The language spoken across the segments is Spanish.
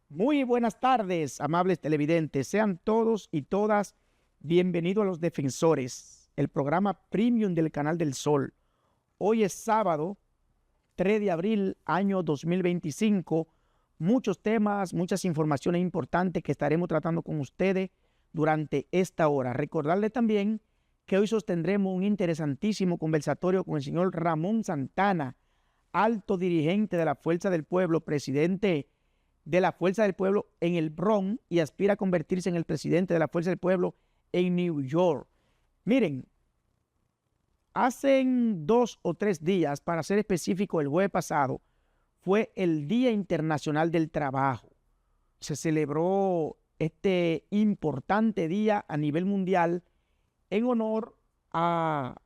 Muy buenas tardes, amables televidentes. Sean todos y todas bienvenidos a Los Defensores, el programa premium del Canal del Sol. Hoy es sábado, 3 de abril, año 2025. Muchos temas, muchas informaciones importantes que estaremos tratando con ustedes durante esta hora. Recordarles también que hoy sostendremos un interesantísimo conversatorio con el señor Ramón Santana, alto dirigente de la Fuerza del Pueblo, presidente de la Fuerza del Pueblo en el Bronx y aspira a convertirse en el presidente de la Fuerza del Pueblo en New York. Miren, hace 2 o 3 días, para ser específico, el jueves pasado, fue el Día Internacional del Trabajo. Se celebró este importante día a nivel mundial en honor a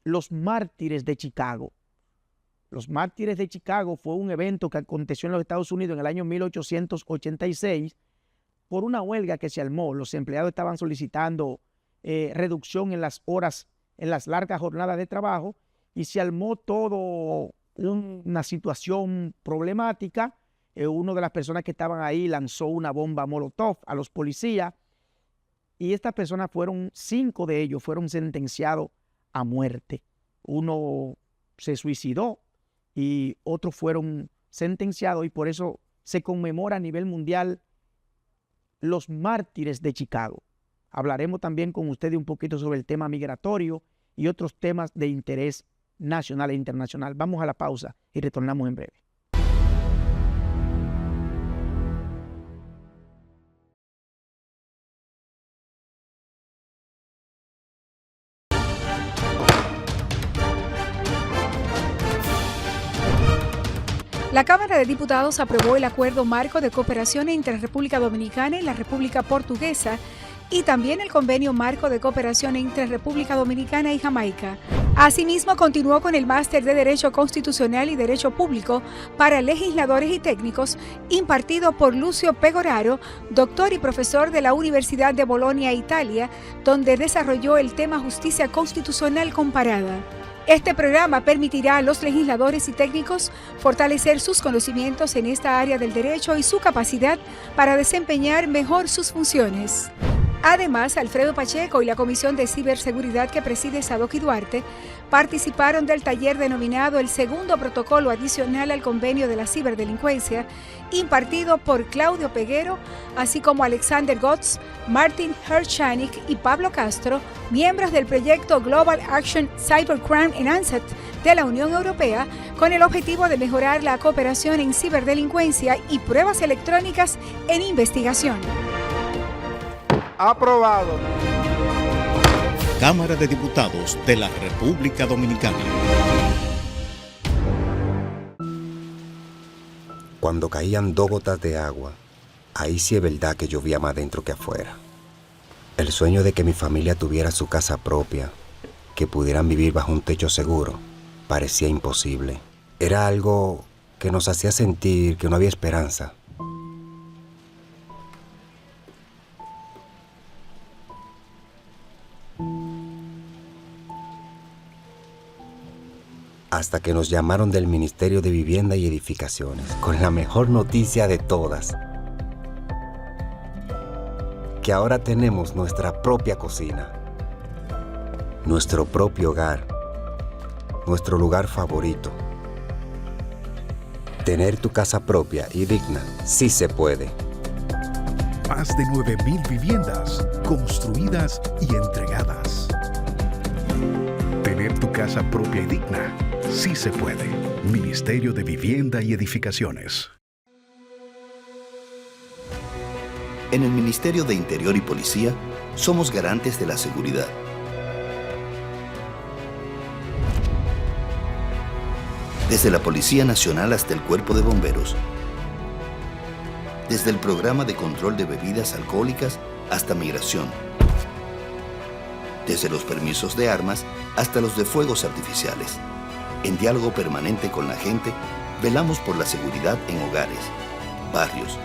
los mártires de Chicago. Los mártires de Chicago fue un evento que aconteció en los Estados Unidos en el año 1886 por una huelga que se armó. Los empleados estaban solicitando reducción en las horas, en las largas jornadas de trabajo, y se armó todo una situación problemática. Una de las personas que estaban ahí lanzó una bomba molotov a los policías y estas personas fueron, 5 de ellos fueron sentenciados a muerte. Uno se suicidó y otros fueron sentenciados, y por eso se conmemora a nivel mundial los mártires de Chicago. Hablaremos también con ustedes un poquito sobre el tema migratorio y otros temas de interés nacional e internacional. Vamos a la pausa y retornamos en breve. La Cámara de Diputados aprobó el Acuerdo Marco de Cooperación entre República Dominicana y la República Portuguesa y también el Convenio Marco de Cooperación entre República Dominicana y Jamaica. Asimismo, continuó con el Máster de Derecho Constitucional y Derecho Público para legisladores y técnicos impartido por Lucio Pegoraro, doctor y profesor de la Universidad de Bolonia, Italia, donde desarrolló el tema Justicia Constitucional Comparada. Este programa permitirá a los legisladores y técnicos fortalecer sus conocimientos en esta área del derecho y su capacidad para desempeñar mejor sus funciones. Además, Alfredo Pacheco y la Comisión de Ciberseguridad que preside Sadoki Duarte participaron del taller denominado el segundo protocolo adicional al convenio de la ciberdelincuencia, impartido por Claudio Peguero, así como Alexander Gotz, Martin Herschanik y Pablo Castro, miembros del proyecto Global Action Cybercrime Enhanced de la Unión Europea, con el objetivo de mejorar la cooperación en ciberdelincuencia y pruebas electrónicas en investigación. Aprobado. Cámara de Diputados de la República Dominicana. Cuando caían 2 gotas de agua, ahí sí es verdad que llovía más dentro que afuera. El sueño de que mi familia tuviera su casa propia, que pudieran vivir bajo un techo seguro, parecía imposible. Era algo que nos hacía sentir que no había esperanza. Hasta que nos llamaron del Ministerio de Vivienda y Edificaciones con la mejor noticia de todas: que ahora tenemos nuestra propia cocina, nuestro propio hogar, nuestro lugar favorito. Tener tu casa propia y digna sí se puede. Más de 9,000 viviendas construidas y entregadas. Tener tu casa propia y digna sí se puede. Ministerio de Vivienda y Edificaciones. En el Ministerio de Interior y Policía somos garantes de la seguridad. Desde la Policía Nacional hasta el Cuerpo de Bomberos. Desde el Programa de Control de Bebidas Alcohólicas hasta Migración. Desde los permisos de armas hasta los de fuegos artificiales. En diálogo permanente con la gente, velamos por la seguridad en hogares, barrios,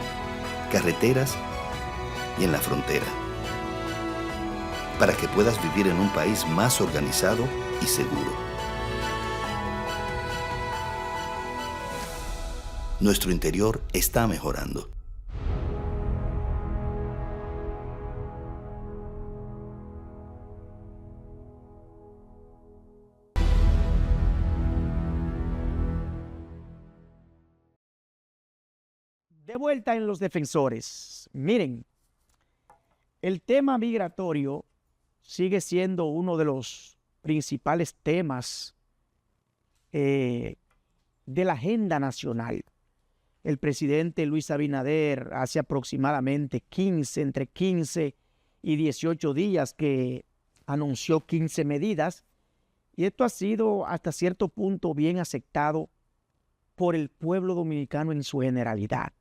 carreteras y en la frontera, para que puedas vivir en un país más organizado y seguro. Nuestro interior está mejorando. De vuelta en los defensores. Miren, el tema migratorio sigue siendo uno de los principales temas de la agenda nacional. El presidente Luis Abinader hace aproximadamente entre 15 y 18 días que anunció 15 medidas, y esto ha sido hasta cierto punto bien aceptado por el pueblo dominicano en su generalidad.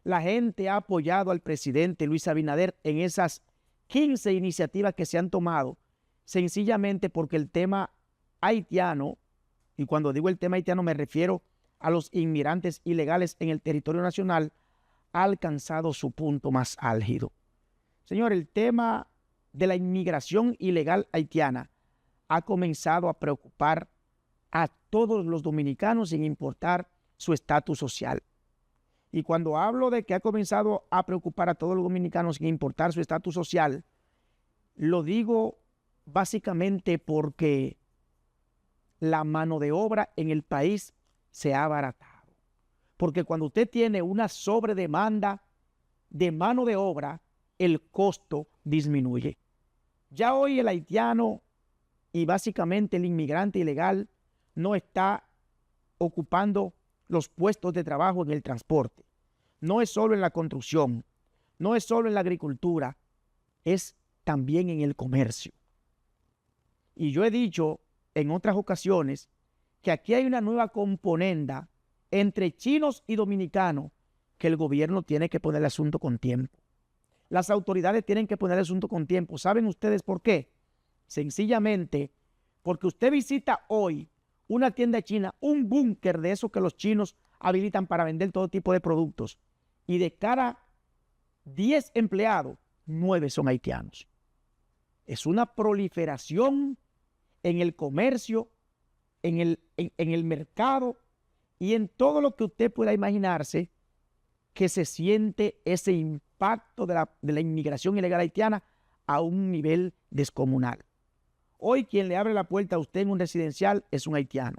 La gente ha apoyado al presidente Luis Abinader en esas 15 iniciativas que se han tomado, sencillamente porque el tema haitiano, y cuando digo el tema haitiano me refiero a los inmigrantes ilegales en el territorio nacional, ha alcanzado su punto más álgido. Señor, el tema de la inmigración ilegal haitiana ha comenzado a preocupar a todos los dominicanos sin importar su estatus social. Y cuando hablo de que ha comenzado a preocupar a todos los dominicanos sin importar su estatus social, lo digo básicamente porque la mano de obra en el país se ha abaratado. Porque cuando usted tiene una sobredemanda de mano de obra, el costo disminuye. Ya hoy el haitiano y básicamente el inmigrante ilegal no está ocupando los puestos de trabajo en el transporte. No es solo en la construcción, no es solo en la agricultura, es también en el comercio. Y yo he dicho en otras ocasiones que aquí hay una nueva componenda entre chinos y dominicanos que el gobierno tiene que poner el asunto con tiempo. Las autoridades tienen que poner el asunto con tiempo. ¿Saben ustedes por qué? Sencillamente porque usted visita hoy una tienda china, un búnker de esos que los chinos habilitan para vender todo tipo de productos, y de cada 10 empleados, 9 son haitianos. Es una proliferación en el comercio, en el mercado y en todo lo que usted pueda imaginarse, que se siente ese impacto de la inmigración ilegal haitiana a un nivel descomunal. Hoy quien le abre la puerta a usted en un residencial es un haitiano.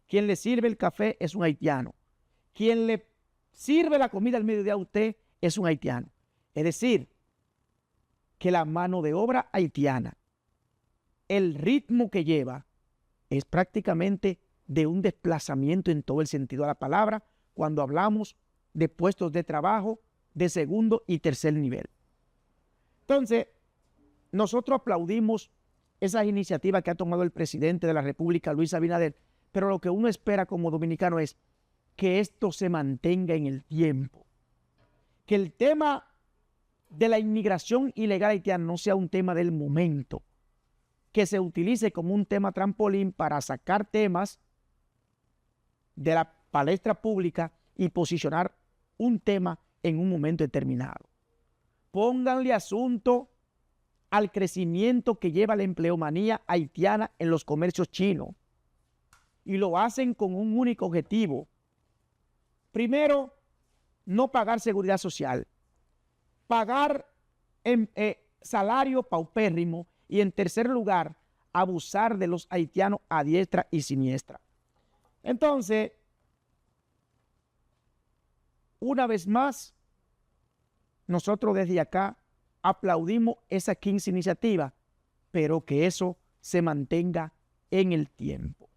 Quien le sirve el café es un haitiano. Quien le sirve la comida al mediodía a usted es un haitiano. Es decir, que la mano de obra haitiana, el ritmo que lleva, es prácticamente de un desplazamiento en todo el sentido de la palabra cuando hablamos de puestos de trabajo de segundo y tercer nivel. Entonces, nosotros aplaudimos esas iniciativas que ha tomado el presidente de la República, Luis Abinader, pero lo que uno espera como dominicano es que esto se mantenga en el tiempo. Que el tema de la inmigración ilegal haitiana no sea un tema del momento, que se utilice como un tema trampolín para sacar temas de la palestra pública y posicionar un tema en un momento determinado. Pónganle asunto al crecimiento que lleva la empleomanía haitiana en los comercios chinos, y lo hacen con un único objetivo. Primero, no pagar seguridad social, pagar salario paupérrimo, y en tercer lugar, abusar de los haitianos a diestra y siniestra. Entonces, una vez más, nosotros desde acá aplaudimos esas 15 iniciativas, pero que eso se mantenga en el tiempo.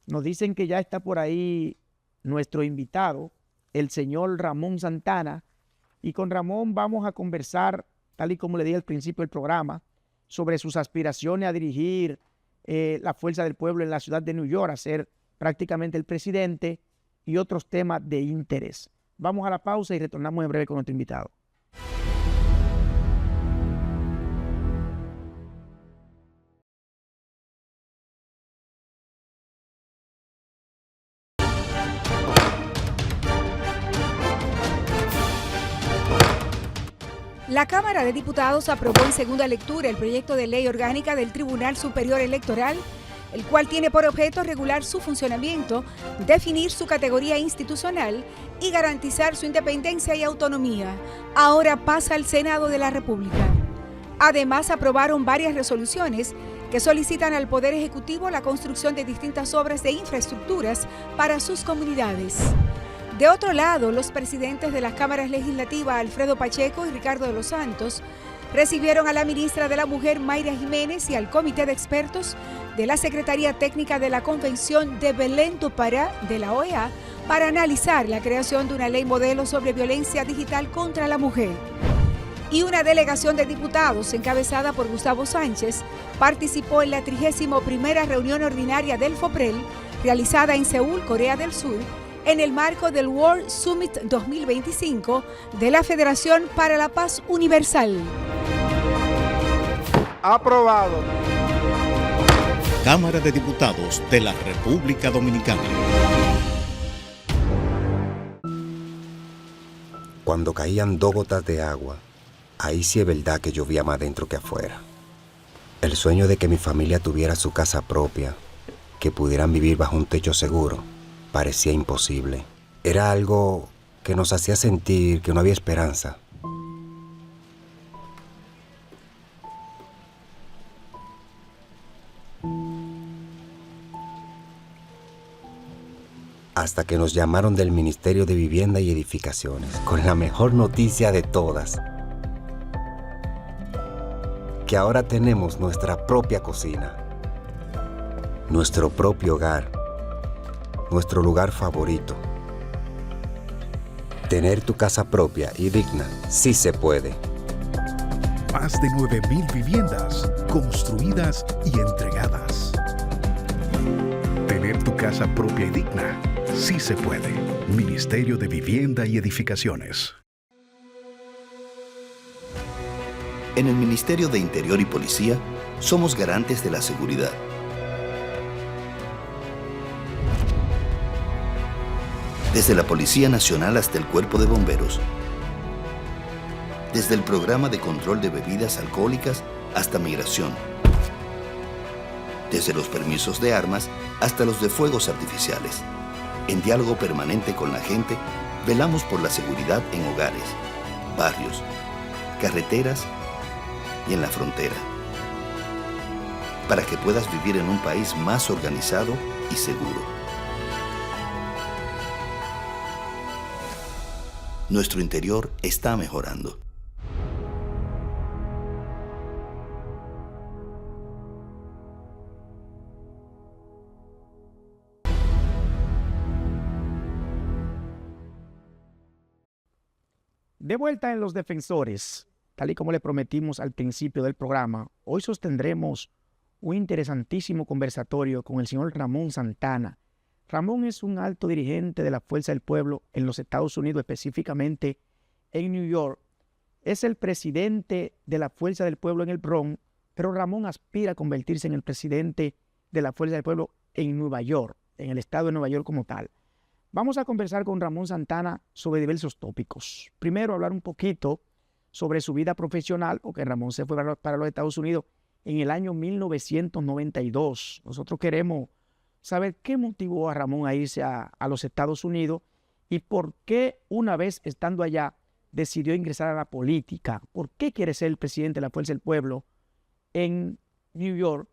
Nos dicen que ya está por ahí nuestro invitado, el señor Ramón Santana, y con Ramón vamos a conversar, tal y como le dije al principio del programa, sobre sus aspiraciones a dirigir la Fuerza del Pueblo en la ciudad de New York, a ser prácticamente el presidente, y otros temas de interés. Vamos a la pausa y retornamos en breve con nuestro invitado. La Cámara de Diputados aprobó en segunda lectura el proyecto de ley orgánica del Tribunal Superior Electoral, el cual tiene por objeto regular su funcionamiento, definir su categoría institucional y garantizar su independencia y autonomía. Ahora pasa al Senado de la República. Además, aprobaron varias resoluciones que solicitan al Poder Ejecutivo la construcción de distintas obras de infraestructuras para sus comunidades. De otro lado, los presidentes de las cámaras legislativas, Alfredo Pacheco y Ricardo de los Santos, recibieron a la ministra de la Mujer, Mayra Jiménez, y al comité de expertos de la Secretaría Técnica de la Convención de Belém do Pará de la OEA para analizar la creación de una ley modelo sobre violencia digital contra la mujer. Y una delegación de diputados encabezada por Gustavo Sánchez participó en la 31ª reunión ordinaria del FOPREL, realizada en Seúl, Corea del Sur, en el marco del World Summit 2025 de la Federación para la Paz Universal. Aprobado. Cámara de Diputados de la República Dominicana. Cuando caían 2 gotas de agua, ahí sí es verdad que llovía más dentro que afuera. El sueño de que mi familia tuviera su casa propia, que pudieran vivir bajo un techo seguro, parecía imposible. Era algo que nos hacía sentir que no había esperanza. Hasta que nos llamaron del Ministerio de Vivienda y Edificaciones con la mejor noticia de todas: que ahora tenemos nuestra propia cocina, nuestro propio hogar, nuestro lugar favorito. Tener tu casa propia y digna sí se puede. Más de 9.000 viviendas construidas y entregadas. Tener tu casa propia y digna sí se puede. Ministerio de Vivienda y Edificaciones. En el Ministerio de Interior y Policía somos garantes de la seguridad. Desde la Policía Nacional hasta el Cuerpo de Bomberos. Desde el Programa de Control de Bebidas Alcohólicas hasta Migración. Desde los permisos de armas hasta los de fuegos artificiales. En diálogo permanente con la gente, velamos por la seguridad en hogares, barrios, carreteras y en la frontera, para que puedas vivir en un país más organizado y seguro. Nuestro interior está mejorando. De vuelta en Los Defensores, tal y como le prometimos al principio del programa, hoy sostendremos un interesantísimo conversatorio con el señor Ramón Santana. Ramón es un alto dirigente de la Fuerza del Pueblo en los Estados Unidos, específicamente en New York. Es el presidente de la Fuerza del Pueblo en el Bronx, pero Ramón aspira a convertirse en el presidente de la Fuerza del Pueblo en Nueva York, en el estado de Nueva York como tal. Vamos a conversar con Ramón Santana sobre diversos tópicos. Primero, hablar un poquito sobre su vida profesional, porque Ramón se fue para los Estados Unidos en el año 1992. Nosotros queremos saber qué motivó a Ramón a irse a los Estados Unidos y por qué, una vez estando allá, decidió ingresar a la política. ¿Por qué quiere ser el presidente de la Fuerza del Pueblo en New York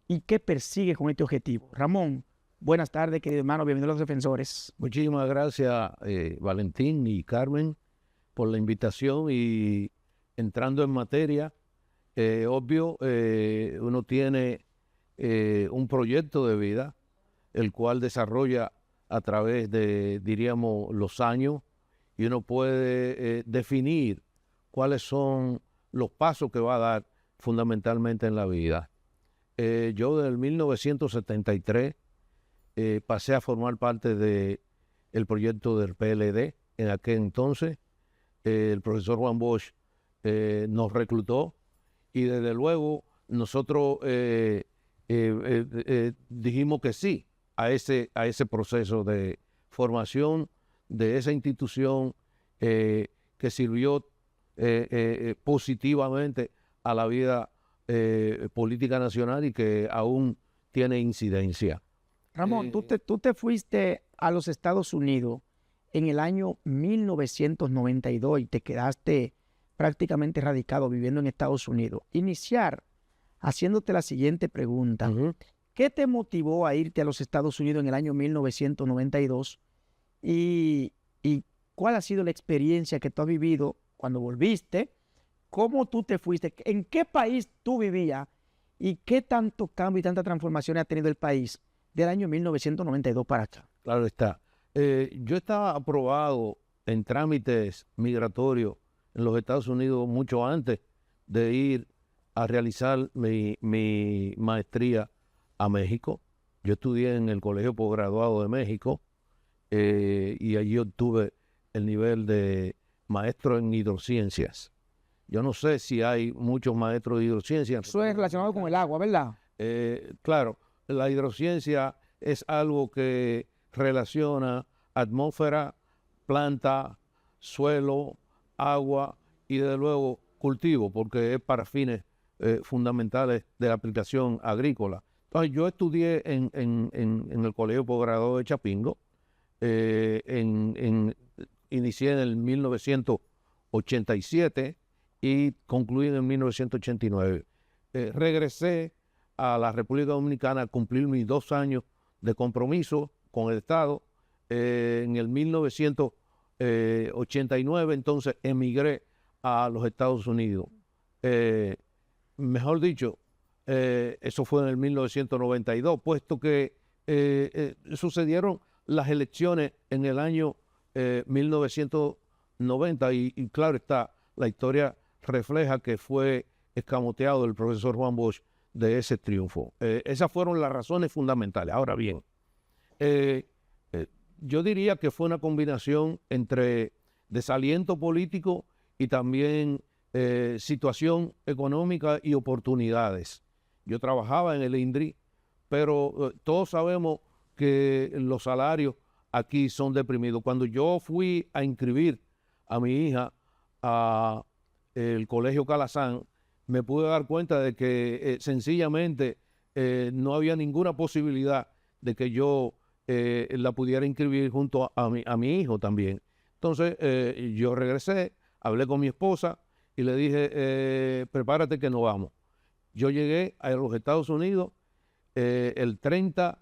y qué persigue con este objetivo? Ramón, buenas tardes, querido hermano, bienvenido a Los Defensores. Muchísimas gracias, Valentín y Carmen, por la invitación. Y entrando en materia, obvio, uno tiene un proyecto de vida, el cual desarrolla a través de, diríamos, los años, y uno puede definir cuáles son los pasos que va a dar fundamentalmente en la vida. Yo desde el 1973 pasé a formar parte del proyecto del PLD. En aquel entonces el profesor Juan Bosch nos reclutó y desde luego nosotros dijimos que sí a ese proceso de formación de esa institución que sirvió positivamente a la vida política nacional y que aún tiene incidencia. Ramón, tú te fuiste a los Estados Unidos en el año 1992 y te quedaste prácticamente radicado viviendo en Estados Unidos. Iniciar haciéndote la siguiente pregunta. ¿Qué te motivó a irte a los Estados Unidos en el año 1992? Y ¿cuál ha sido la experiencia que tú has vivido cuando volviste? ¿Cómo tú te fuiste? ¿En qué país tú vivías? ¿Y qué tanto cambio y tanta transformación ha tenido el país del año 1992 para acá? Claro está. Yo estaba aprobado en trámites migratorios en los Estados Unidos mucho antes de ir a realizar mi maestría a México. Yo estudié en el Colegio Postgraduado de México y allí obtuve el nivel de maestro en hidrociencias. Yo no sé si hay muchos maestros de hidrociencias. Eso es relacionado con el agua, ¿verdad? Claro, la hidrociencia es algo que relaciona atmósfera, planta, suelo, agua y desde luego cultivo, porque es para fines fundamentales de la aplicación agrícola. Entonces yo estudié en el Colegio Postgraduado de Chapingo, inicié en el 1987 y concluí en el 1989. Regresé a la República Dominicana a cumplir mis 2 años de compromiso con el Estado. En el 1989 entonces emigré a los Estados Unidos. Mejor dicho, eso fue en el 1992, puesto que sucedieron las elecciones en el año 1990 y claro está, la historia refleja que fue escamoteado el profesor Juan Bosch de ese triunfo. Esas fueron las razones fundamentales. Ahora bien, yo diría que fue una combinación entre desaliento político y también situación económica y oportunidades. Yo trabajaba en el INDRI, pero todos sabemos que los salarios aquí son deprimidos. Cuando yo fui a inscribir a mi hija a el Colegio Calazán, me pude dar cuenta de que sencillamente no había ninguna posibilidad de que yo la pudiera inscribir junto a mi hijo también. Entonces yo regresé, hablé con mi esposa y le dije, prepárate que nos vamos. Yo llegué a los Estados Unidos el 30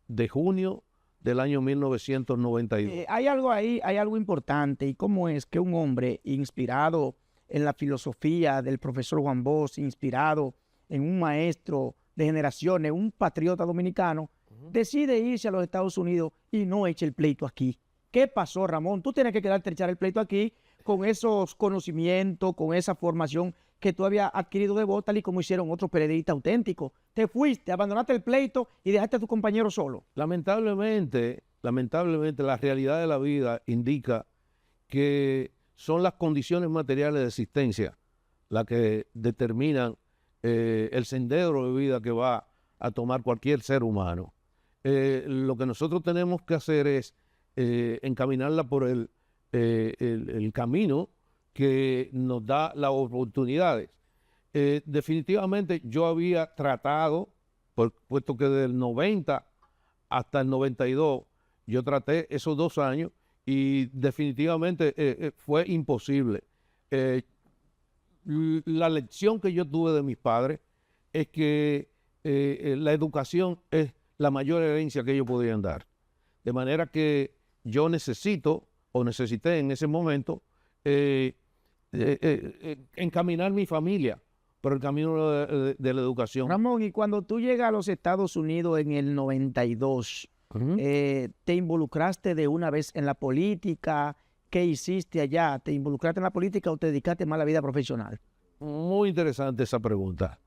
de junio del año 1992. Hay algo ahí, hay algo importante, y cómo es que un hombre inspirado en la filosofía del profesor Juan Bosch, inspirado en un maestro de generaciones, un patriota dominicano, decide irse a los Estados Unidos y no eche el pleito aquí. ¿Qué pasó, Ramón? Tú tienes que quedarte a echar el pleito aquí con esos conocimientos, con esa formación que tú habías adquirido de vos, tal y como hicieron otros periodistas auténticos. Te fuiste, abandonaste el pleito y dejaste a tu compañero solo. Lamentablemente, la realidad de la vida indica que son las condiciones materiales de existencia las que determinan el sendero de vida que va a tomar cualquier ser humano. Lo que nosotros tenemos que hacer es encaminarla por el camino que nos da las oportunidades. Definitivamente yo había tratado, puesto que del 90 hasta el 92, yo traté esos 2 años y definitivamente fue imposible. La lección que yo tuve de mis padres es que la educación es la mayor herencia que ellos podían dar. De manera que yo necesité en ese momento encaminar mi familia por el camino de la educación. Ramón, y cuando tú llegas a los Estados Unidos en el 92, ¿te involucraste de una vez en la política? ¿Qué hiciste allá? ¿Te involucraste en la política o te dedicaste más a la vida profesional? Muy interesante esa pregunta,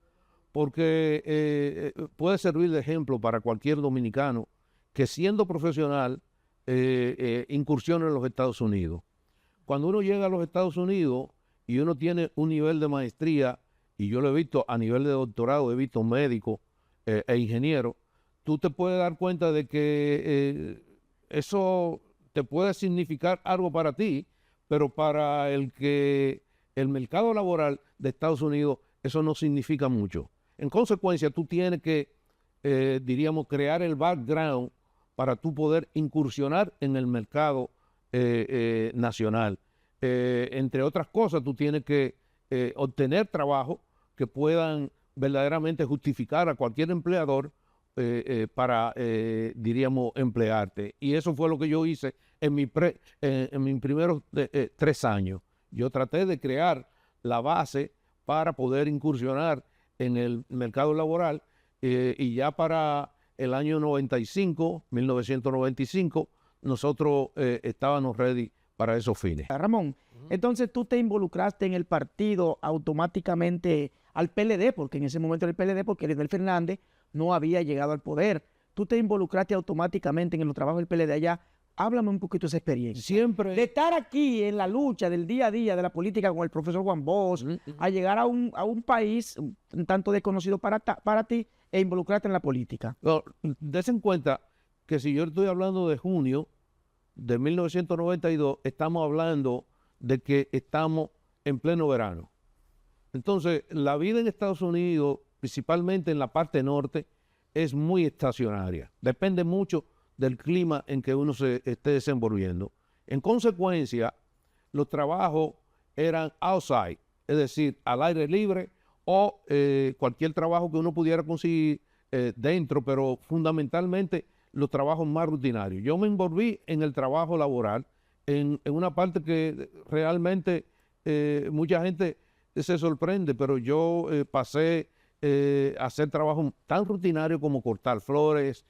porque puede servir de ejemplo para cualquier dominicano que siendo profesional incursiona en los Estados Unidos. Cuando uno llega a los Estados Unidos y uno tiene un nivel de maestría, y yo lo he visto a nivel de doctorado, he visto médicos e ingenieros, tú te puedes dar cuenta de que eso te puede significar algo para ti, pero para el mercado laboral de Estados Unidos eso no significa mucho. En consecuencia, tú tienes que, diríamos, crear el background para tú poder incursionar en el mercado nacional. Entre otras cosas, tú tienes que obtener trabajo que puedan verdaderamente justificar a cualquier empleador para, diríamos, emplearte. Y eso fue lo que yo hice en mis primeros 3 años. Yo traté de crear la base para poder incursionar en el mercado laboral y ya para el año 1995, nosotros estábamos ready para esos fines. Ramón, entonces tú te involucraste en el partido automáticamente al PLD, porque en ese momento el PLD, porque Leonel Fernández no había llegado al poder. Tú te involucraste automáticamente en los trabajos del PLD allá. Háblame un poquito de esa experiencia. Siempre. De estar aquí en la lucha del día a día de la política con el profesor Juan Bosch, a llegar a un país un tanto desconocido para ti e involucrarte en la política. No, des en cuenta que si yo estoy hablando de junio de 1992, estamos hablando de que estamos en pleno verano. Entonces, la vida en Estados Unidos, principalmente en la parte norte, es muy estacionaria. Depende mucho del clima en que uno se esté desenvolviendo. En consecuencia, los trabajos eran outside, es decir, al aire libre o cualquier trabajo que uno pudiera conseguir dentro, pero fundamentalmente los trabajos más rutinarios. Yo me envolví en el trabajo laboral, en una parte que realmente mucha gente se sorprende, pero yo pasé a hacer trabajos tan rutinarios como cortar flores,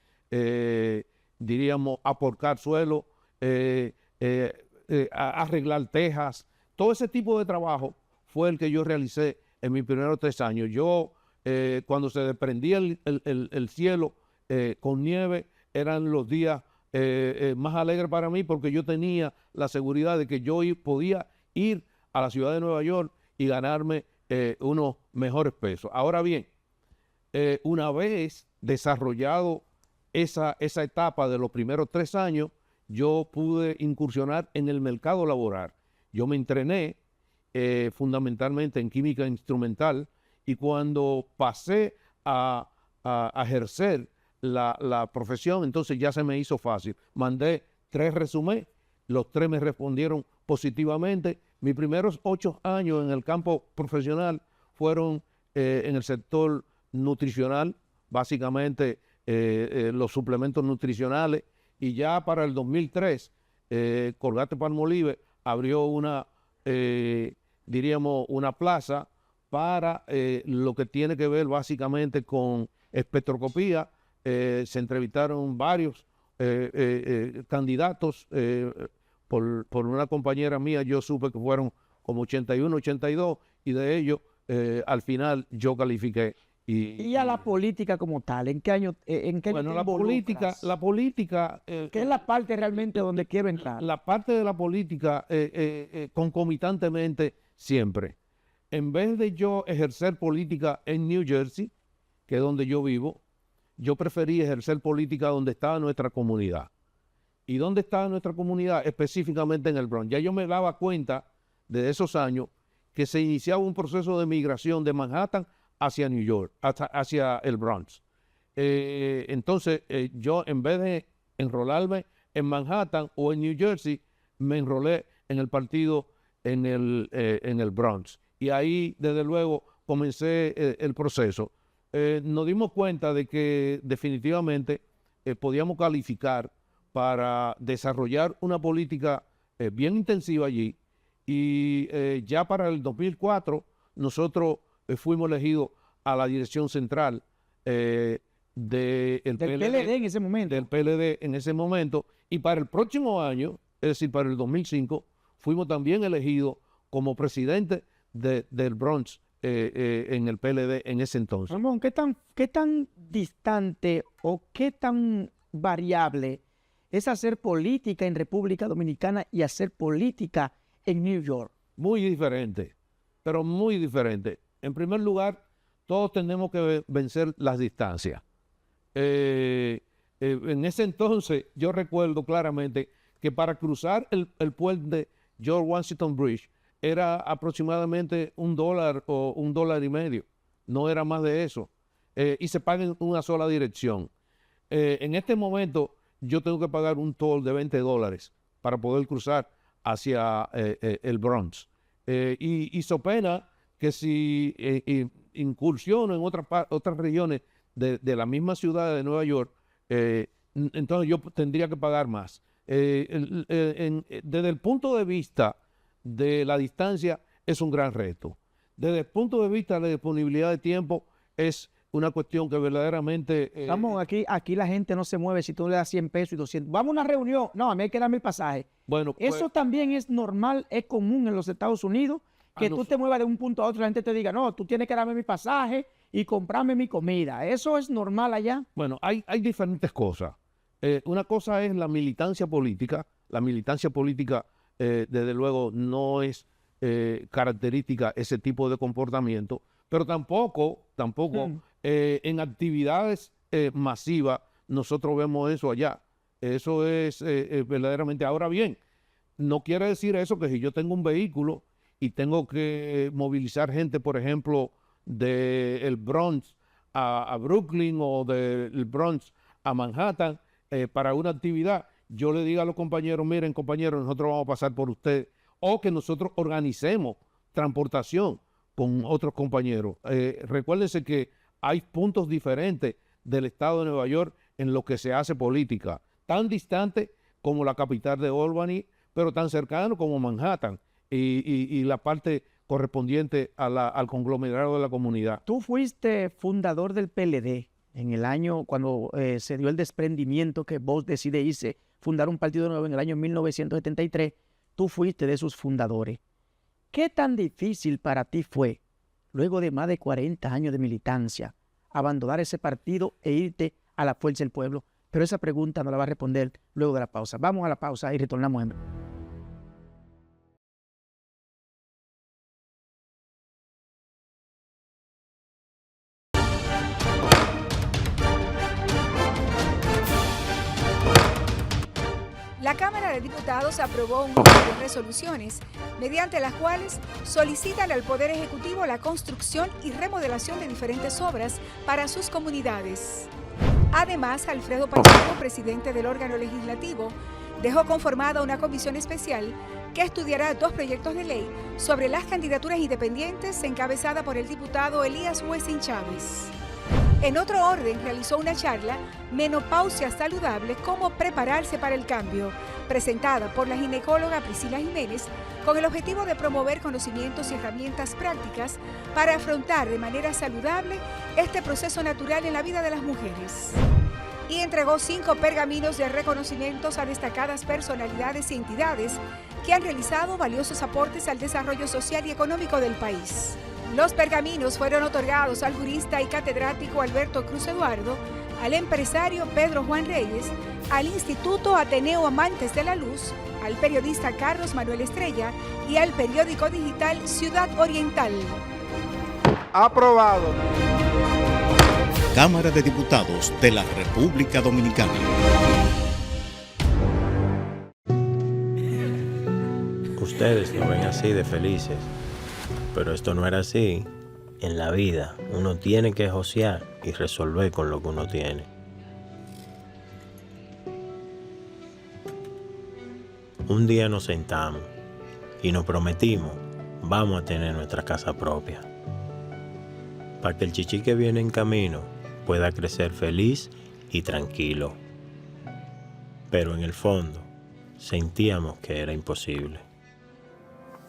diríamos, aporcar suelo, arreglar tejas. Todo ese tipo de trabajo fue el que yo realicé en mis primeros 3 años. Yo, cuando se desprendía el cielo con nieve, eran los días más alegres para mí, porque yo tenía la seguridad de que yo podía ir a la ciudad de Nueva York y ganarme unos mejores pesos. Ahora bien, una vez desarrollado esa etapa de los primeros 3 años, yo pude incursionar en el mercado laboral. Yo me entrené fundamentalmente en química instrumental, y cuando pasé a ejercer la profesión, entonces ya se me hizo fácil. Mandé 3 resúmenes, los 3 me respondieron positivamente. Mis primeros 8 años en el campo profesional fueron en el sector nutricional, básicamente los suplementos nutricionales, y ya para el 2003 Colgate-Palmolive abrió diríamos, una plaza para lo que tiene que ver básicamente con espectroscopía. Se entrevistaron varios candidatos por una compañera mía. Yo supe que fueron como 81, 82, y de ellos al final yo califiqué. Y a la política como tal, ¿en qué año? Bueno, la política, ¿qué es la parte realmente donde quiero entrar? La parte de la política, concomitantemente siempre. En vez de yo ejercer política en New Jersey, que es donde yo vivo, yo preferí ejercer política donde estaba nuestra comunidad. ¿Y dónde estaba nuestra comunidad? Específicamente en el Bronx. Ya yo me daba cuenta de esos años que se iniciaba un proceso de migración de Manhattan hacia New York, hacia el Bronx. Entonces, yo, en vez de enrolarme en Manhattan o en New Jersey, me enrolé en el partido en el Bronx. Y ahí, desde luego, comencé el proceso. Nos dimos cuenta de que definitivamente podíamos calificar para desarrollar una política bien intensiva allí. Y ya para el 2004, nosotros fuimos elegidos a la dirección central del PLD en ese momento. Del PLD en ese momento. Y para el próximo año, es decir, para el 2005, fuimos también elegidos como presidente del Bronx en el PLD en ese entonces. Ramón, ¿qué tan distante o qué tan variable es hacer política en República Dominicana y hacer política en New York? Muy diferente, pero muy diferente. En primer lugar, todos tenemos que vencer las distancias. En ese entonces, yo recuerdo claramente que para cruzar el puente George Washington Bridge era aproximadamente $1 o $1.50. No era más de eso. Y se paga en una sola dirección. En este momento, yo tengo que pagar un toll de $20 para poder cruzar hacia el Bronx. Y so pena que si incursiono en otras regiones de la misma ciudad de Nueva York, entonces yo tendría que pagar más. Desde el punto de vista de la distancia es un gran reto. Desde el punto de vista de la disponibilidad de tiempo es una cuestión que verdaderamente... Vamos, aquí la gente no se mueve si tú le das 100 pesos y 200. Vamos a una reunión. No, a mí hay que darme el pasaje. Bueno, pues, eso también es normal, es común en los Estados Unidos, que tú te muevas de un punto a otro y la gente te diga, no, tú tienes que darme mi pasaje y comprarme mi comida. ¿Eso es normal allá? Bueno, hay diferentes cosas. Una cosa es la militancia política. La militancia política, desde luego, no es característica ese tipo de comportamiento, pero tampoco en actividades masivas nosotros vemos eso allá. Eso es verdaderamente. Ahora bien, no quiere decir eso que si yo tengo un vehículo y tengo que movilizar gente, por ejemplo, del Bronx a Brooklyn o del Bronx a Manhattan para una actividad, yo le diga a los compañeros, miren compañeros, nosotros vamos a pasar por usted, o que nosotros organicemos transportación con otros compañeros. Recuérdense que hay puntos diferentes del estado de Nueva York en los que se hace política, tan distante como la capital de Albany, pero tan cercano como Manhattan y la parte correspondiente al conglomerado de la comunidad. Tú fuiste fundador del PLD en el año, cuando se dio el desprendimiento que vos decide irse, fundar un partido nuevo en el año 1973, tú fuiste de sus fundadores. ¿Qué tan difícil para ti fue, luego de más de 40 años de militancia, abandonar ese partido e irte a la Fuerza del Pueblo? Pero esa pregunta no la va a responder luego de la pausa. Vamos a la pausa y retornamos en breve. La Cámara de Diputados aprobó un conjunto de resoluciones mediante las cuales solicitan al Poder Ejecutivo la construcción y remodelación de diferentes obras para sus comunidades. Además, Alfredo Pacheco, presidente del órgano legislativo, dejó conformada una comisión especial que estudiará 2 proyectos de ley sobre las candidaturas independientes encabezada por el diputado Elías Wessing Chávez. En otro orden, realizó una charla, Menopausia Saludable, cómo prepararse para el cambio, presentada por la ginecóloga Priscila Jiménez, con el objetivo de promover conocimientos y herramientas prácticas para afrontar de manera saludable este proceso natural en la vida de las mujeres. Y entregó 5 pergaminos de reconocimientos a destacadas personalidades y entidades que han realizado valiosos aportes al desarrollo social y económico del país. Los pergaminos fueron otorgados al jurista y catedrático Alberto Cruz Eduardo, al empresario Pedro Juan Reyes, al Instituto Ateneo Amantes de la Luz, al periodista Carlos Manuel Estrella y al periódico digital Ciudad Oriental. Aprobado. Cámara de Diputados de la República Dominicana. Ustedes lo ven así de felices, pero esto no era así. En la vida uno tiene que josear y resolver con lo que uno tiene. Un día nos sentamos y nos prometimos, vamos a tener nuestra casa propia, para que el chichi que viene en camino pueda crecer feliz y tranquilo. Pero en el fondo sentíamos que era imposible.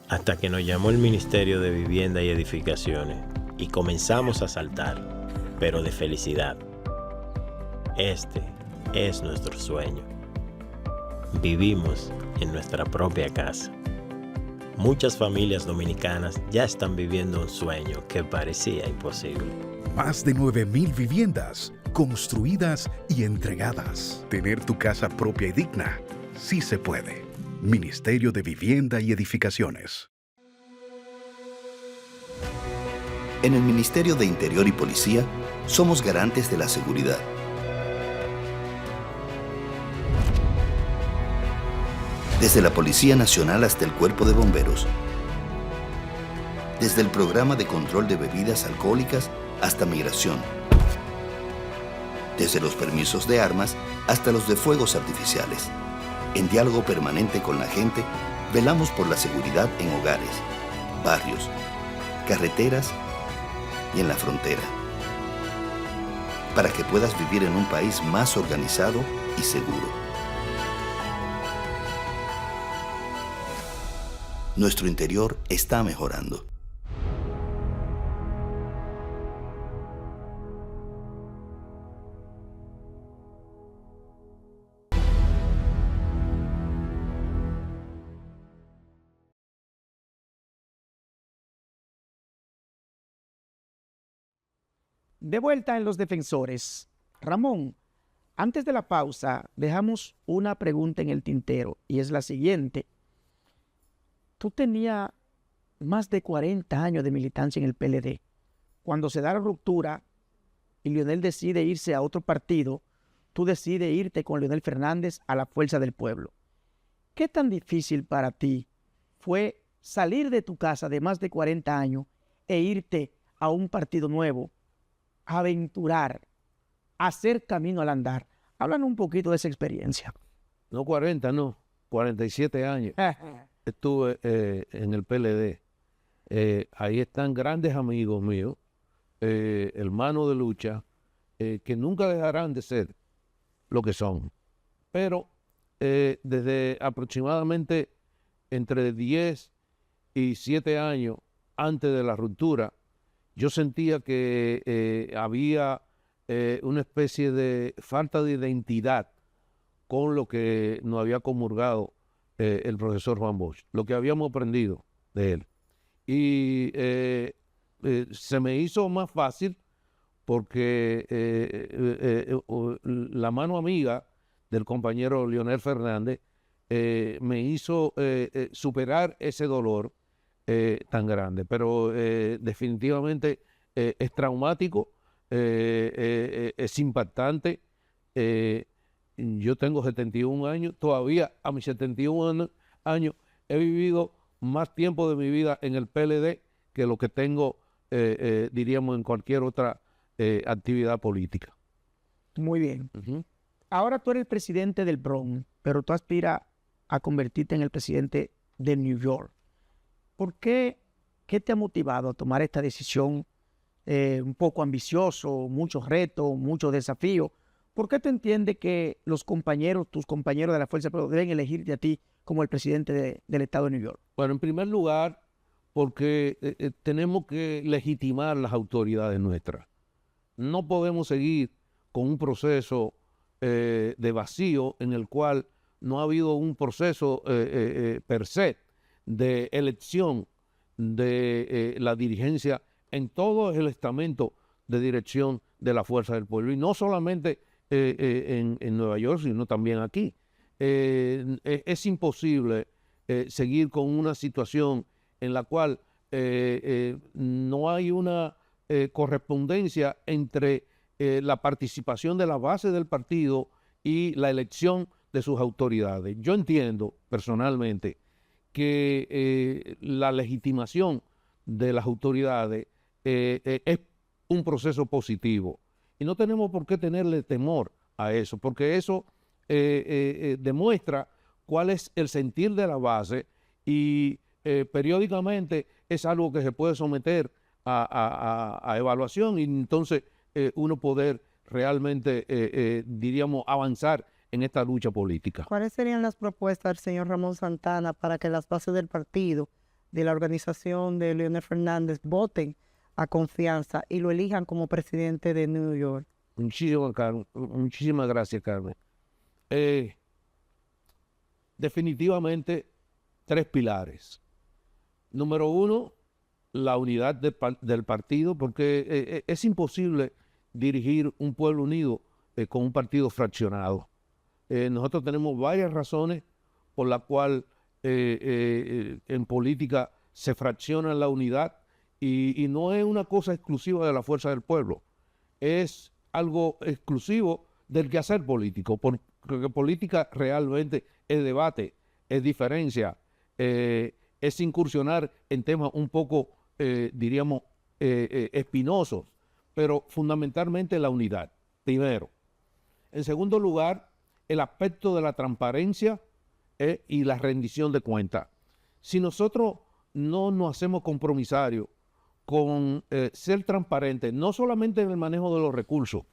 Hasta que nos llamó el Ministerio de Vivienda y Edificaciones y comenzamos a saltar, pero de felicidad. Este es nuestro sueño. Vivimos en nuestra propia casa. Muchas familias dominicanas ya están viviendo un sueño que parecía imposible. Más de 9,000 viviendas construidas y entregadas. Tener tu casa propia y digna, sí se puede. Ministerio de Vivienda y Edificaciones. En el Ministerio de Interior y Policía somos garantes de la seguridad. Desde la Policía Nacional hasta el Cuerpo de Bomberos. Desde el Programa de Control de Bebidas Alcohólicas hasta Migración. Desde los permisos de armas hasta los de fuegos artificiales. En diálogo permanente con la gente, velamos por la seguridad en hogares, barrios, carreteras y en la frontera. Para que puedas vivir en un país más organizado y seguro. nuestro interior está mejorando. De vuelta en Los Defensores. Ramón, antes de la pausa, dejamos una pregunta en el tintero y es la siguiente. Tú tenías más de 40 años de militancia en el PLD. Cuando se da la ruptura y Leonel decide irse a otro partido, tú decides irte con Leonel Fernández a la Fuerza del Pueblo. ¿Qué tan difícil para ti fue salir de tu casa de más de 40 años e irte a un partido nuevo, aventurar, hacer camino al andar? Háblanos un poquito de esa experiencia. No 40, no, 47 años. Estuve en el PLD. Ahí están grandes amigos míos, hermanos de lucha, que nunca dejarán de ser lo que son. Pero desde aproximadamente entre 10 y 7 años antes de la ruptura, yo sentía que había una especie de falta de identidad con lo que nos había comulgado el profesor Juan Bosch, lo que habíamos aprendido de él. Y se me hizo más fácil porque la mano amiga del compañero Leonel Fernández me hizo superar ese dolor tan grande. Pero definitivamente es traumático, es impactante. Yo tengo 71 años, todavía a mis 71 años he vivido más tiempo de mi vida en el PLD que lo que tengo, diríamos, en cualquier otra actividad política. Muy bien. Ahora tú eres el presidente del Bronx, pero tú aspiras a convertirte en el presidente de New York. ¿Por qué? ¿Qué te ha motivado a tomar esta decisión un poco ambicioso, muchos retos, muchos desafíos? ¿Por qué tú entiendes que tus compañeros de la Fuerza del Pueblo deben elegirte a ti como el presidente del Estado de New York? Bueno, en primer lugar, porque tenemos que legitimar las autoridades nuestras. No podemos seguir con un proceso de vacío en el cual no ha habido un proceso per se de elección de la dirigencia en todo el estamento de dirección de la Fuerza del Pueblo. Y no solamente en Nueva York, sino también aquí. Es imposible seguir con una situación en la cual no hay una correspondencia entre la participación de la base del partido y la elección de sus autoridades. Yo entiendo personalmente que la legitimación de las autoridades es un proceso positivo y no tenemos por qué tenerle temor a eso, porque eso demuestra cuál es el sentir de la base y periódicamente es algo que se puede someter a evaluación y entonces uno poder realmente, diríamos, avanzar en esta lucha política. ¿Cuáles serían las propuestas del señor Ramón Santana para que las bases del partido, de la organización de Leonel Fernández, voten a confianza y lo elijan como presidente de New York? Muchísimas gracias, Carmen. Definitivamente 3 pilares. Número 1, la unidad del partido, porque es imposible dirigir un pueblo unido con un partido fraccionado. Nosotros tenemos varias razones por las cuales en política se fracciona la unidad y no es una cosa exclusiva de la Fuerza del Pueblo, es algo exclusivo del quehacer político, porque política realmente es debate, es diferencia, es incursionar en temas un poco, diríamos, espinosos, pero fundamentalmente la unidad, primero. En segundo lugar, el aspecto de la transparencia y la rendición de cuentas. Si nosotros no nos hacemos compromisarios con ser transparentes, no solamente en el manejo de los recursos,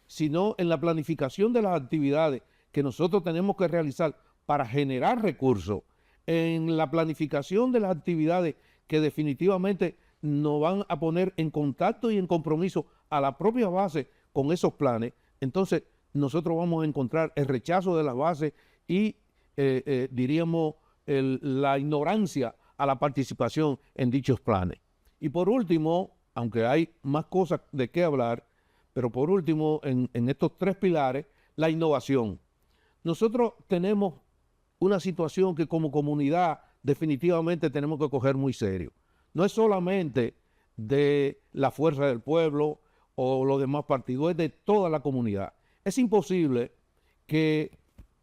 sino en la planificación de las actividades que nosotros tenemos que realizar para generar recursos, en la planificación de las actividades que definitivamente nos van a poner en contacto y en compromiso a la propia base con esos planes, entonces nosotros vamos a encontrar el rechazo de las bases y diríamos la ignorancia a la participación en dichos planes. Y por último, aunque hay más cosas de qué hablar, pero por último, en estos 3 pilares, la innovación. Nosotros tenemos una situación que como comunidad definitivamente tenemos que coger muy serio. No es solamente de la fuerza del pueblo o los demás partidos, es de toda la comunidad. Es imposible que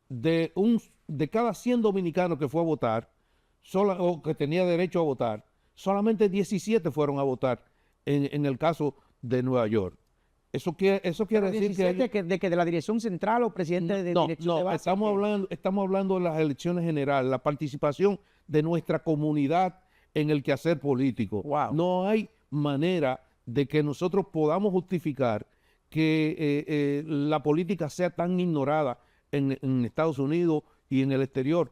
de cada 100 dominicanos que fue a votar, o que tenía derecho a votar, solamente 17 fueron a votar en el caso de Nueva York. Eso quiere decir que de la dirección central o presidente de dirección de base. Estamos hablando de las elecciones generales, la participación de nuestra comunidad en el quehacer político. Wow. No hay manera de que nosotros podamos justificar que la política sea tan ignorada en Estados Unidos y en el exterior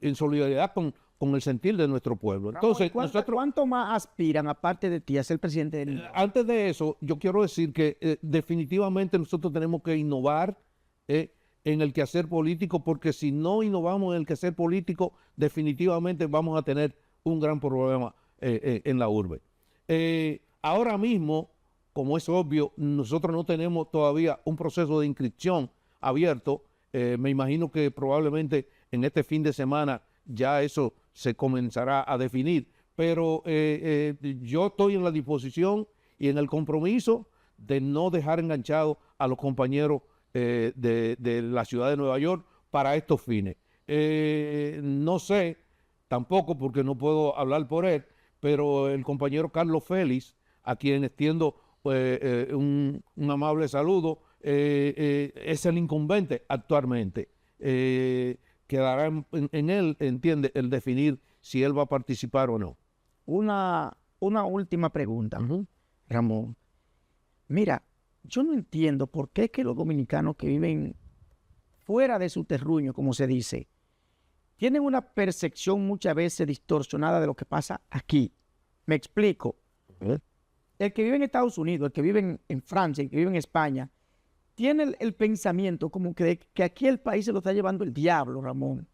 en solidaridad con el sentir de nuestro pueblo. Entonces, ¿cuánto más aspiran, aparte de ti, a ser presidente del... Antes de eso, yo quiero decir que definitivamente nosotros tenemos que innovar en el quehacer político, porque si no innovamos en el quehacer político, definitivamente vamos a tener un gran problema en la urbe. Ahora mismo, como es obvio, nosotros no tenemos todavía un proceso de inscripción abierto. Me imagino que probablemente en este fin de semana ya eso se comenzará a definir, pero yo estoy en la disposición y en el compromiso de no dejar enganchados a los compañeros de la ciudad de Nueva York para estos fines. No sé tampoco, porque no puedo hablar por él, pero el compañero Carlos Félix, a quien extiendo un amable saludo, es el incumbente actualmente. Quedará en él, entiende, el definir si él va a participar o no. Una última pregunta, Ramón. Mira, yo no entiendo por qué es que los dominicanos que viven fuera de su terruño, como se dice, tienen una percepción muchas veces distorsionada de lo que pasa aquí. Me explico. El que vive en Estados Unidos, el que vive en Francia, el que vive en España, tiene el pensamiento como que aquí el país se lo está llevando el diablo, Ramón.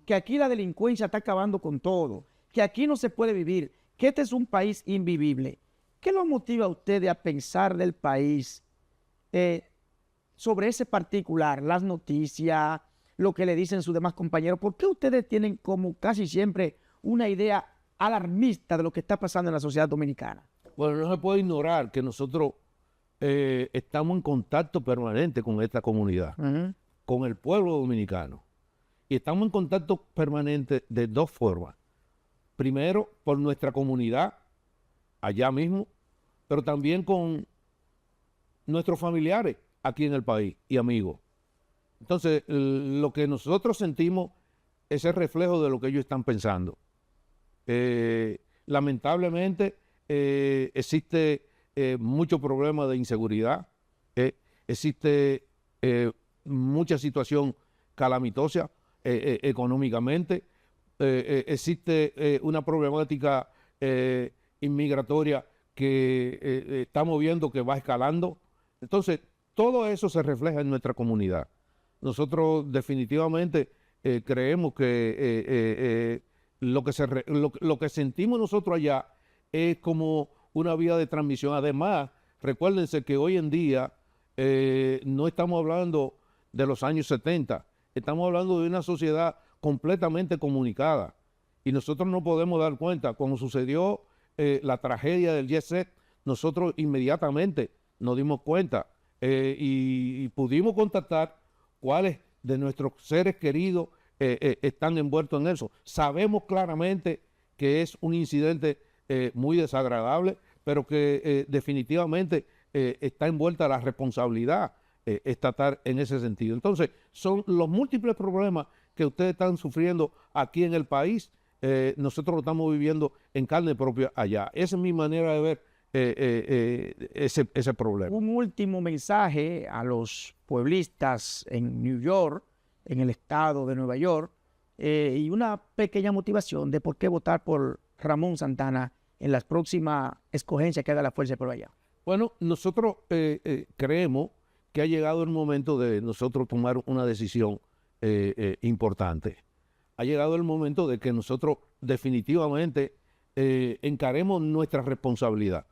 Que aquí la delincuencia está acabando con todo. Que aquí no se puede vivir. Que este es un país invivible. ¿Qué lo motiva a ustedes a pensar del país sobre ese particular? Las noticias, lo que le dicen sus demás compañeros. ¿Por qué ustedes tienen como casi siempre una idea alarmista de lo que está pasando en la sociedad dominicana? Bueno, no se puede ignorar que nosotros estamos en contacto permanente con esta comunidad, con el pueblo dominicano. Y estamos en contacto permanente de 2 formas. Primero, por nuestra comunidad, allá mismo, pero también con nuestros familiares aquí en el país y amigos. Entonces, lo que nosotros sentimos es el reflejo de lo que ellos están pensando. Lamentablemente, existe mucho problema de inseguridad, existe mucha situación calamitosa económicamente, existe una problemática inmigratoria que estamos viendo que va escalando. Entonces, todo eso se refleja en nuestra comunidad. Nosotros definitivamente creemos que lo que sentimos nosotros allá es como una vía de transmisión. Además, recuérdense que hoy en día no estamos hablando de los años 70, estamos hablando de una sociedad completamente comunicada. Y nosotros no podemos dar cuenta. Cuando sucedió la tragedia del Jet Set, nosotros inmediatamente nos dimos cuenta y pudimos contactar cuáles de nuestros seres queridos están envueltos en eso. Sabemos claramente que es un incidente muy desagradable, pero que definitivamente está envuelta la responsabilidad estatal en ese sentido. Entonces, son los múltiples problemas que ustedes están sufriendo aquí en el país, nosotros lo estamos viviendo en carne propia allá. Esa es mi manera de ver ese problema. Un último mensaje a los pueblistas en New York, en el estado de Nueva York, y una pequeña motivación de por qué votar por Ramón Santana en las próximas escogencias que haga la Fuerza del Pueblo allá. Bueno, nosotros creemos que ha llegado el momento de nosotros tomar una decisión importante. Ha llegado el momento de que nosotros definitivamente encaremos nuestra responsabilidad.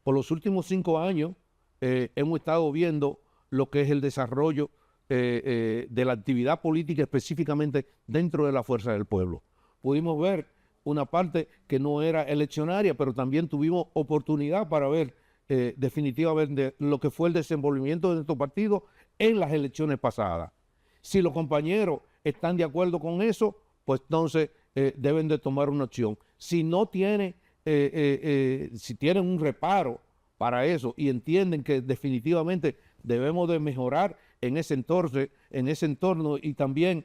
Por los últimos 5 años hemos estado viendo lo que es el desarrollo de la actividad política específicamente dentro de la Fuerza del Pueblo. Pudimos ver una parte que no era eleccionaria, pero también tuvimos oportunidad para ver definitivamente lo que fue el desenvolvimiento de nuestro partido en las elecciones pasadas. Si los compañeros están de acuerdo con eso, pues entonces deben de tomar una acción. Si no tienen, si tienen un reparo para eso y entienden que definitivamente debemos de mejorar en ese entorno y también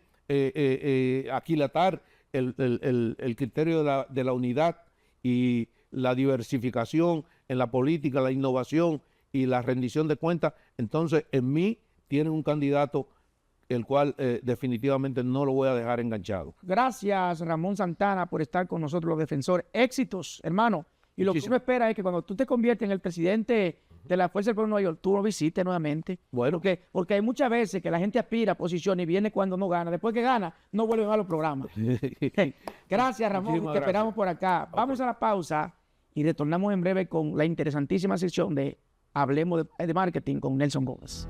aquilatar el criterio de la unidad y la diversificación en la política, la innovación y la rendición de cuentas, entonces en mí tienen un candidato el cual definitivamente no lo voy a dejar enganchado. Gracias, Ramón Santana, por estar con nosotros los defensores. Éxitos, hermano. Y lo que uno espera es que cuando tú te conviertes en el presidente de la Fuerza del Pueblo de Nueva York, tú lo visites nuevamente. Bueno, porque hay muchas veces que la gente aspira a posición y viene cuando no gana. Después que gana, no vuelven a los programas. Gracias, Ramón. Te esperamos por acá. Vamos a la pausa y retornamos en breve con la interesantísima sección de Hablemos de Marketing con Nelson Gómez.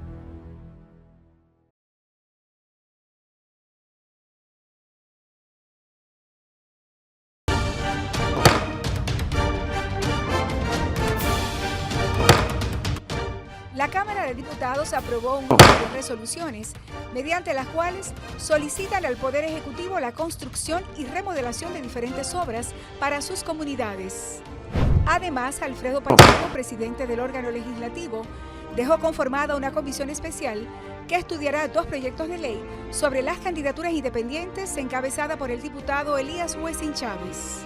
La Cámara de Diputados aprobó un número de resoluciones mediante las cuales solicitan al Poder Ejecutivo la construcción y remodelación de diferentes obras para sus comunidades. Además, Alfredo Pacheco, presidente del órgano legislativo, dejó conformada una comisión especial que estudiará 2 proyectos de ley sobre las candidaturas independientes encabezada por el diputado Elías Wessing Chávez.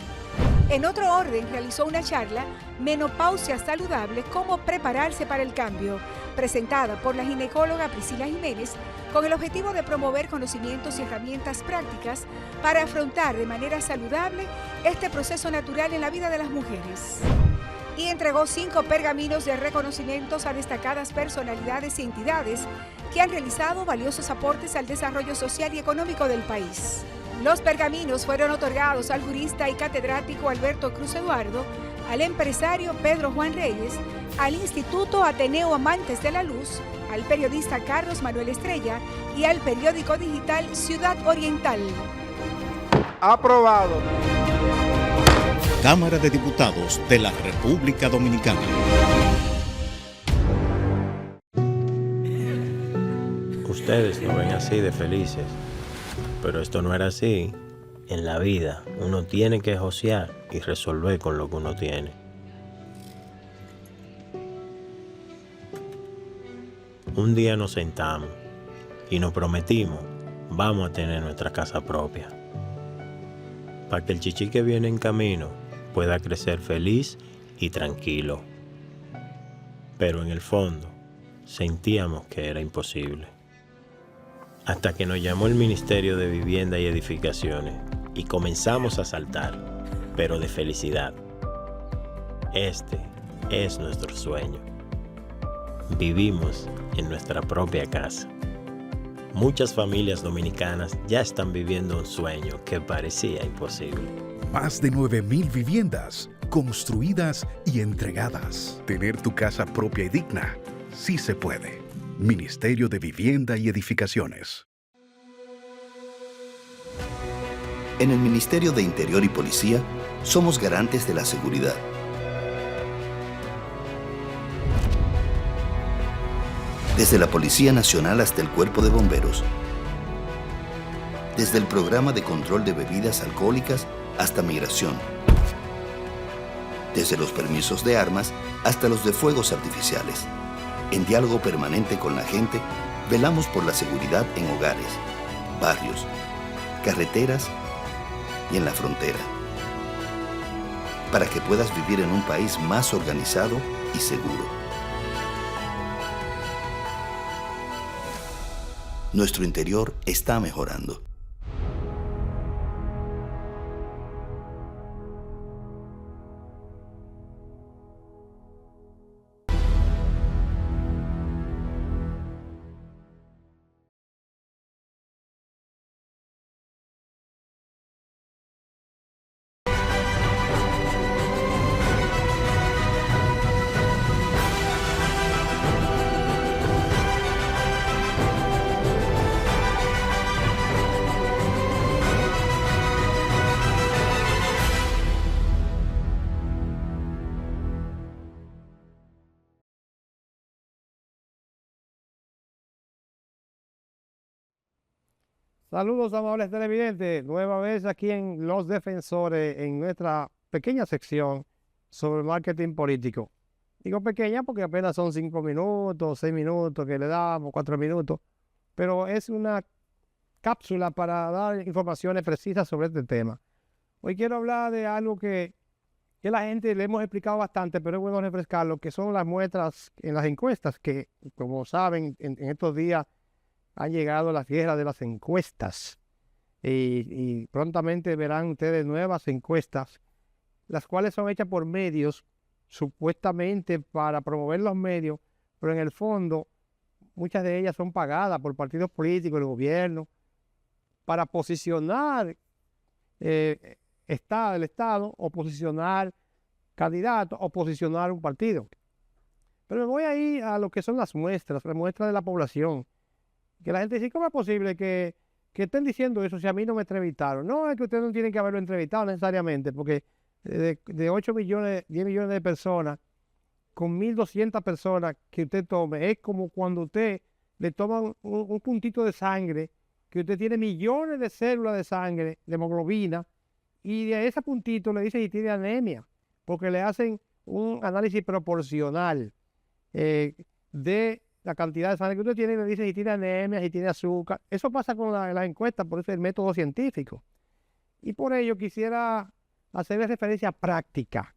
En otro orden, realizó una charla, Menopausia Saludable, cómo prepararse para el cambio, presentada por la ginecóloga Priscila Jiménez, con el objetivo de promover conocimientos y herramientas prácticas para afrontar de manera saludable este proceso natural en la vida de las mujeres. Y entregó 5 pergaminos de reconocimientos a destacadas personalidades y entidades que han realizado valiosos aportes al desarrollo social y económico del país. Los pergaminos fueron otorgados al jurista y catedrático Alberto Cruz Eduardo, al empresario Pedro Juan Reyes, al Instituto Ateneo Amantes de la Luz, al periodista Carlos Manuel Estrella y al periódico digital Ciudad Oriental. Aprobado. Cámara de Diputados de la República Dominicana. Ustedes lo ven así de felices, pero esto no era así. En la vida uno tiene que josear y resolver con lo que uno tiene. Un día nos sentamos y nos prometimos, vamos a tener nuestra casa propia, para que el chichi que viene en camino pueda crecer feliz y tranquilo. Pero en el fondo sentíamos que era imposible. Hasta que nos llamó el Ministerio de Vivienda y Edificaciones y comenzamos a saltar, pero de felicidad. Este es nuestro sueño. Vivimos en nuestra propia casa. Muchas familias dominicanas ya están viviendo un sueño que parecía imposible. Más de 9,000 viviendas construidas y entregadas. Tener tu casa propia y digna, sí se puede. Ministerio de Vivienda y Edificaciones. En el Ministerio de Interior y Policía somos garantes de la seguridad. Desde la Policía Nacional hasta el Cuerpo de Bomberos. Desde el Programa de Control de Bebidas Alcohólicas hasta Migración. Desde los permisos de armas hasta los de fuegos artificiales. En diálogo permanente con la gente, velamos por la seguridad en hogares, barrios, carreteras y en la frontera. Para que puedas vivir en un país más organizado y seguro. Nuestro interior está mejorando. Saludos, amables televidentes. Nueva vez aquí en Los Defensores, en nuestra pequeña sección sobre marketing político. Digo pequeña porque apenas son 5 minutos, 6 minutos que le damos, 4 minutos. Pero es una cápsula para dar informaciones precisas sobre este tema. Hoy quiero hablar de algo que la gente le hemos explicado bastante, pero es bueno refrescarlo, que son las muestras en las encuestas, que como saben, en estos días han llegado las fiestas de las encuestas y prontamente verán ustedes nuevas encuestas, las cuales son hechas por medios, supuestamente para promover los medios, pero en el fondo muchas de ellas son pagadas por partidos políticos, el gobierno, para posicionar el Estado o posicionar candidatos o posicionar un partido. Pero me voy a ir a lo que son las muestras de la población. Que la gente dice, ¿cómo es posible que estén diciendo eso si a mí no me entrevistaron? No, es que ustedes no tienen que haberlo entrevistado necesariamente, porque de 8 millones, 10 millones de personas, con 1.200 personas que usted tome, es como cuando usted le toman un puntito de sangre, que usted tiene millones de células de sangre, de hemoglobina, y de ese puntito le dicen si tiene anemia, porque le hacen un análisis proporcional de la cantidad de sangre que usted tiene y le dicen si tiene anemia, si tiene azúcar. Eso pasa con la encuesta, por eso es el método científico. Y por ello quisiera hacerle referencia práctica.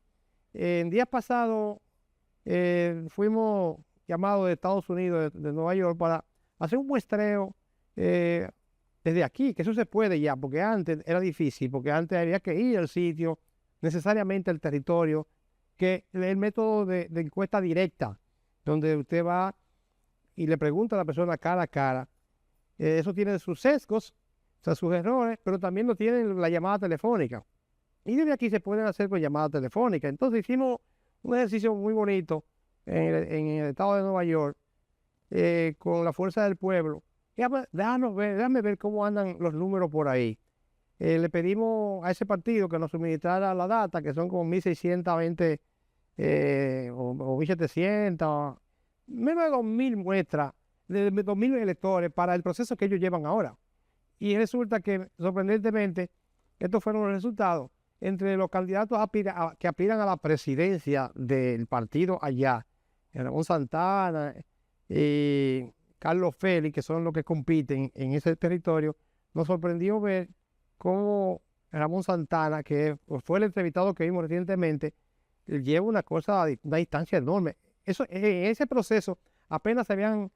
En días pasados fuimos llamados de Estados Unidos, de Nueva York, para hacer un muestreo desde aquí, que eso se puede ya, porque antes era difícil, porque antes había que ir al sitio, necesariamente al territorio, que el método de encuesta directa, donde usted va y le pregunta a la persona cara a cara. Eso tiene sus sesgos, o sea, sus errores, pero también lo tiene la llamada telefónica. Y desde aquí se pueden hacer con llamada telefónica. Entonces hicimos un ejercicio muy bonito en el estado de Nueva York, con la Fuerza del Pueblo. Déjame ver cómo andan los números por ahí. Le pedimos a ese partido que nos suministrara la data, que son como 1.620 o 1.700, menos de 2.000 muestras, de 2.000 electores para el proceso que ellos llevan ahora. Y resulta que, sorprendentemente, estos fueron los resultados. Entre los candidatos que aspiran a la presidencia del partido allá, Ramón Santana y Carlos Félix, que son los que compiten en ese territorio, nos sorprendió ver cómo Ramón Santana, que fue el entrevistado que vimos recientemente, lleva una distancia enorme. En ese proceso apenas se habían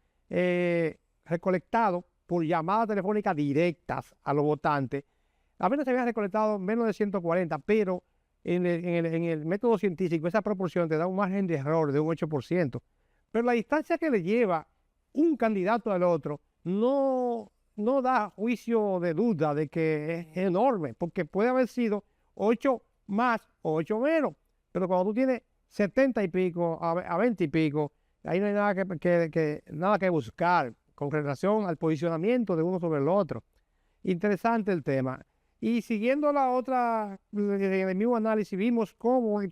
recolectado por llamadas telefónicas directas a los votantes, apenas se habían recolectado menos de 140, pero en el método científico esa proporción te da un margen de error de un 8%. Pero la distancia que le lleva un candidato al otro no da juicio de duda de que es enorme, porque puede haber sido 8 más o 8 menos, pero cuando tú tienes 70 y pico a 20 y pico, ahí no hay nada que buscar con relación al posicionamiento de uno sobre el otro. Interesante el tema. Y siguiendo la otra, en el mismo análisis, vimos cómo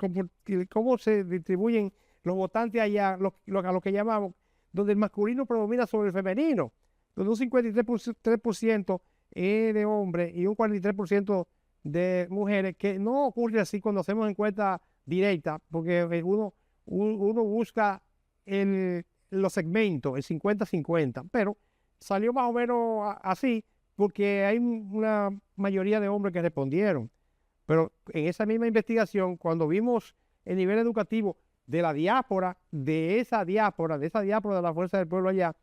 se distribuyen los votantes allá, a lo que llamamos, donde el masculino predomina sobre el femenino, donde un 53% es de hombres y un 43% de mujeres, que no ocurre así cuando hacemos encuestas directas, porque uno busca los segmentos, el 50-50, pero salió más o menos así, porque hay una mayoría de hombres que respondieron. Pero en esa misma investigación, cuando vimos el nivel educativo de la diáspora, de esa diáspora de la Fuerza del Pueblo allá,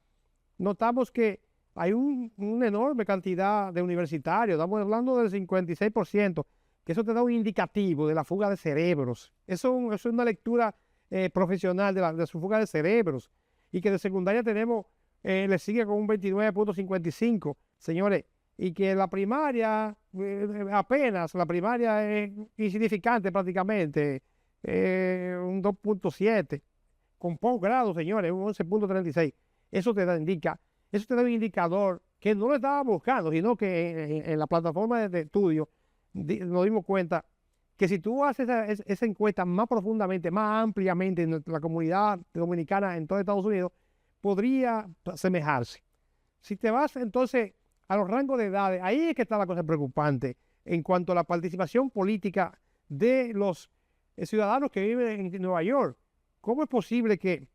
notamos que hay una enorme cantidad de universitarios. Estamos hablando del 56%, que eso te da un indicativo de la fuga de cerebros. Eso es una lectura profesional de su fuga de cerebros. Y que de secundaria le sigue con un 29.55, señores. Y que la primaria, apenas, la primaria es insignificante prácticamente, un 2.7, con posgrado, señores, un 11.36. Eso te da un indicador que no lo estaba buscando, sino que en la plataforma de estudio nos dimos cuenta que si tú haces esa encuesta más profundamente, más ampliamente en la comunidad dominicana en todo Estados Unidos, podría asemejarse. Si te vas entonces a los rangos de edades, ahí es que está la cosa preocupante en cuanto a la participación política de los ciudadanos que viven en Nueva York. ¿Cómo es posible que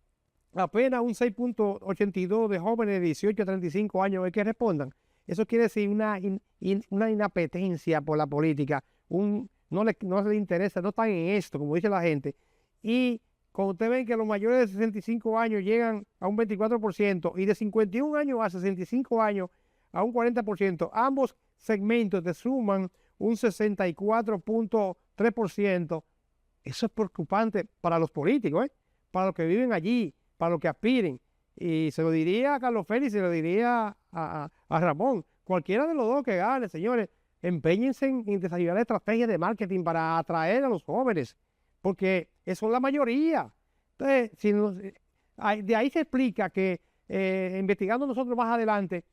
apenas un 6.82 de jóvenes de 18 a 35 años es que respondan? Eso quiere decir una inapetencia por la política, no le interesa, no están en esto, como dice la gente. Y cuando ustedes ven que los mayores de 65 años llegan a un 24% y de 51 años a 65 años a un 40%, ambos segmentos te suman un 64.3%. Eso es preocupante para los políticos, para los que viven allí, para los que aspiren. Y se lo diría a Carlos Félix, se lo diría a Ramón. Cualquiera de los dos que gane, señores, empeñense en desarrollar estrategias de marketing para atraer a los jóvenes, porque eso es la mayoría. Entonces, de ahí se explica que investigando nosotros más adelante,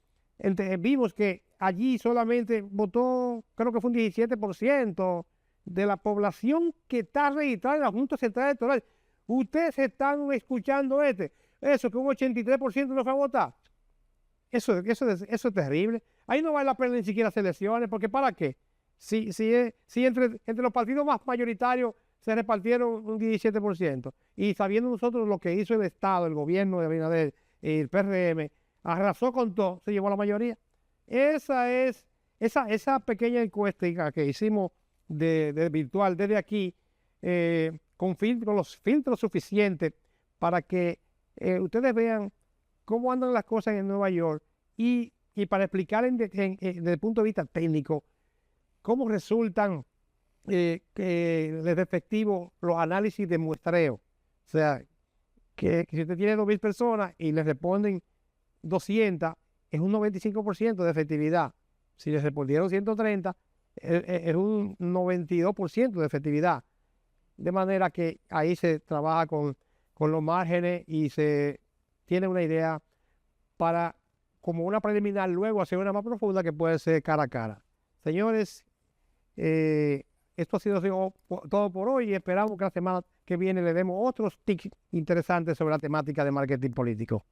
vimos que allí solamente votó, creo que fue un 17% de la población que está registrada en la Junta Central Electoral. Ustedes están escuchando eso, que un 83% no fue a votar. Eso es terrible. Ahí no vale la pena ni siquiera hacer elecciones, porque ¿para qué? Si entre los partidos más mayoritarios se repartieron un 17%, y sabiendo nosotros lo que hizo el Estado, el gobierno de Abinader, el PRM, arrasó con todo, se llevó la mayoría. Esa pequeña encuesta que hicimos de virtual desde aquí, con los filtros suficientes para que ustedes vean cómo andan las cosas en Nueva York y para explicar desde el punto de vista técnico cómo resultan de efectivos los análisis de muestreo. O sea, que si usted tiene 2.000 personas y les responden 200, es un 95% de efectividad. Si les respondieron 130, es un 92% de efectividad. De manera que ahí se trabaja con los márgenes y se tiene una idea para, como una preliminar, luego hacer una más profunda que puede ser cara a cara. Señores, esto ha sido todo por hoy y esperamos que la semana que viene le demos otros tips interesantes sobre la temática de marketing político.